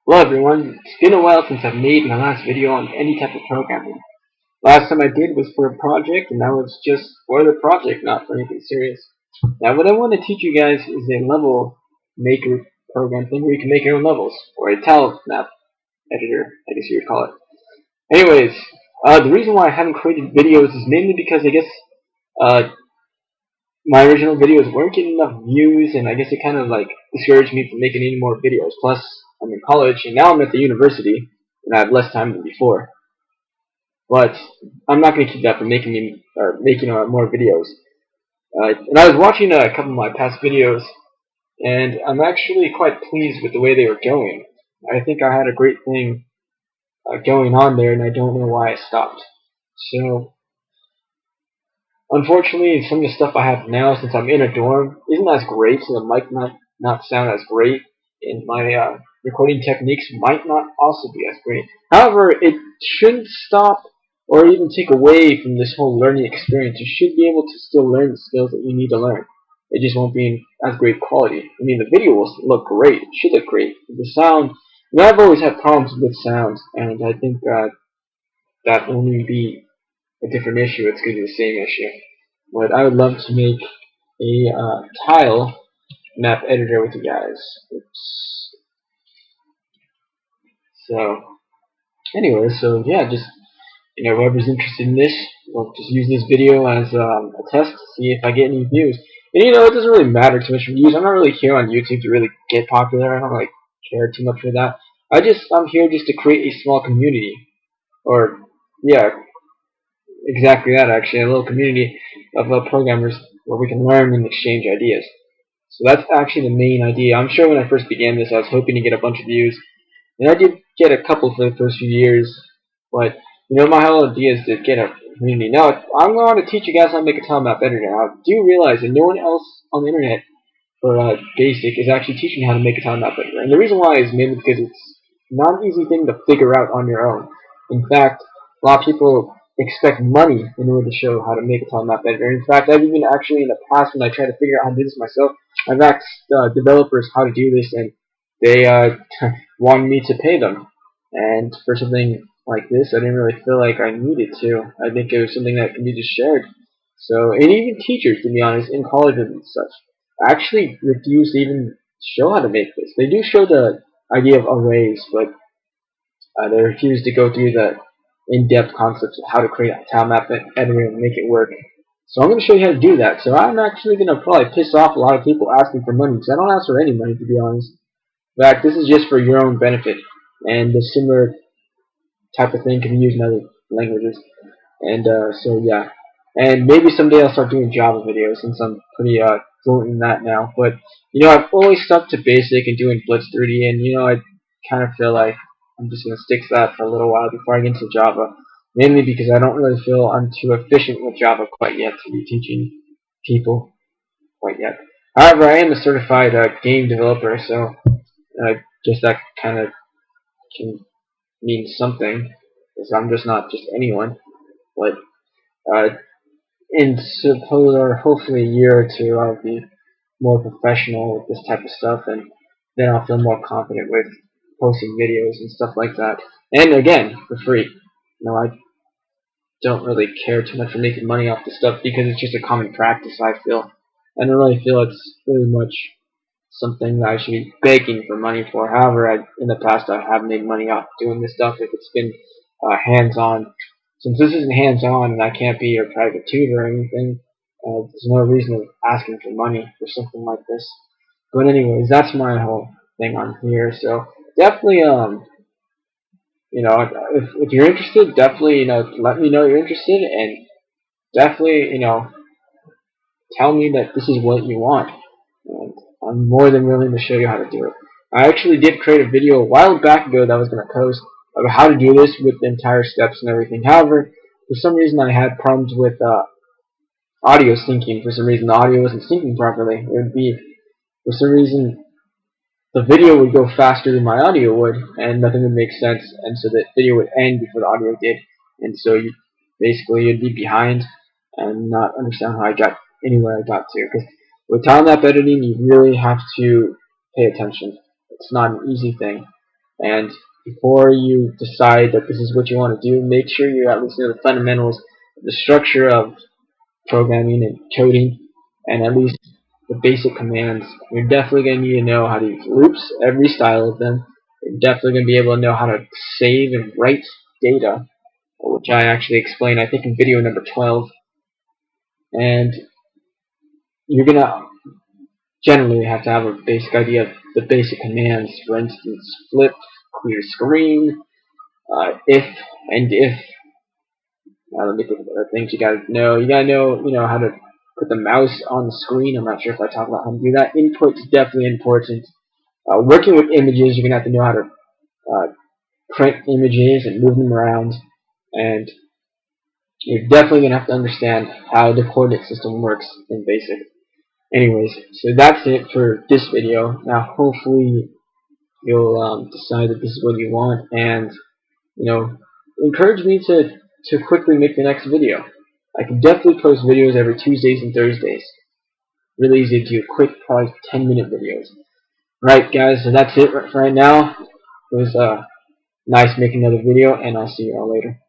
Hello everyone, it's been a while since I've made my last video on any type of programming. Last time I did was for a project, and that was just for the project, not for anything serious. Now what I want to teach you guys is a level maker program thing where you can make your own levels, or a tile map editor, I guess you would call it. Anyways, the reason why I haven't created videos is mainly because I guess uh, my original videos weren't getting enough views, and I guess it kind of like discouraged me from making any more videos. Plus, I'm in college, and now I'm at the university, and I have less time than before. But I'm not going to keep that from making more videos. And I was watching a couple of my past videos, and I'm actually quite pleased with the way they were going. I think I had a great thing going on there, and I don't know why I stopped. So, unfortunately, some of the stuff I have now, since I'm in a dorm, isn't as great, so the mic might not sound as great, and my recording techniques might not also be as great. However, it shouldn't stop or even take away from this whole learning experience. You should be able to still learn the skills that you need to learn. It just won't be in as great quality. I mean, the video will look great. It should look great. The sound, I've always had problems with sound, and I think that will only be a different issue. It's going to be the same issue. But I would love to make a tile map editor with you guys. Oops. So, anyway, so yeah, just whoever's interested in this, we'll just use this video as a test to see if I get any views. And it doesn't really matter too much for views. I'm not really here on YouTube to really get popular. I don't really care too much for that. I'm here just to create a small community, or yeah, exactly that actually, a little community of programmers where we can learn and exchange ideas. So that's actually the main idea. I'm sure when I first began this, I was hoping to get a bunch of views, and I did get a couple for the first few years. But my whole idea is to get a community. Now, I'm going to teach you guys how to make a tile map editor. Now, do you realize that no one else on the internet for basic is actually teaching you how to make a tile map editor? And the reason why is mainly because it's not an easy thing to figure out on your own. In fact, a lot of people expect money in order to show how to make a tile map editor. In fact, I've even actually in the past, when I tried to figure out how to do this myself, I've asked developers how to do this, and they wanted me to pay them. And for something like this, I didn't really feel like I needed to. I think it was something that can be just shared. So, and even teachers, to be honest, in colleges and such, actually refuse to even show how to make this. They do show the idea of arrays, but they refuse to go through the in-depth concepts of how to create a tile map editor and make it work. So I'm going to show you how to do that. So I'm actually going to probably piss off a lot of people asking for money, because I don't ask for any money, to be honest. In fact, this is just for your own benefit, and the similar type of thing can be used in other languages. And so yeah, and maybe someday I'll start doing Java videos, since I'm pretty fluent in that now. But I've always stuck to basic and doing Blitz 3D, and I kind of feel like I'm just gonna stick to that for a little while before I get into Java. Mainly because I don't really feel I'm too efficient with Java quite yet to be teaching people quite yet. However, I am a certified game developer, so I guess that kind of can mean something, because I'm just not just anyone. But uh, in suppose or hopefully a year or two, I'll be more professional with this type of stuff, and then I'll feel more confident with posting videos and stuff like that. And again, for free. I don't really care too much for making money off this stuff, because it's just a common practice, I feel. I don't really feel it's really much something that I should be begging for money for. However, in the past I have made money off doing this stuff if it's been hands-on. Since this isn't hands-on and I can't be your private tutor or anything, there's no reason of asking for money for something like this. But anyways, that's my whole thing on here. So definitely, if you're interested, definitely, let me know you're interested, and definitely, tell me that this is what you want. And I'm more than willing to show you how to do it. I actually did create a video a while back ago that I was going to post about how to do this with the entire steps and everything. However, for some reason I had problems with audio syncing. For some reason the audio wasn't syncing properly. It would be, for some reason, the video would go faster than my audio would, and nothing would make sense, and so the video would end before the audio did. And so basically you'd be behind and not understand how I got anywhere I got to. Because with tile map editing, you really have to pay attention. It's not an easy thing. And before you decide that this is what you want to do, make sure you at least know the fundamentals of the structure of programming and coding, and at least the basic commands. You're definitely going to need to know how to use loops, every style of them. You're definitely going to be able to know how to save and write data, which I actually explained, I think, in video number 12. And you're going to generally have to have a basic idea of the basic commands. For instance, flip, clear screen, if, and if. Let me think of other things you gotta know. You gotta know, how to put the mouse on the screen. I'm not sure if I talk about how to do that. Input is definitely important. Working with images, you're gonna have to know how to print images and move them around, and you're definitely gonna have to understand how the coordinate system works in BASIC. Anyways, so that's it for this video. Now, hopefully, you'll decide that this is what you want, and encourage me to quickly make the next video. I can definitely post videos every Tuesdays and Thursdays. Really easy to do, quick, probably 10-minute videos. Right, guys, so that's it for right now. It was nice making another video, and I'll see you all later.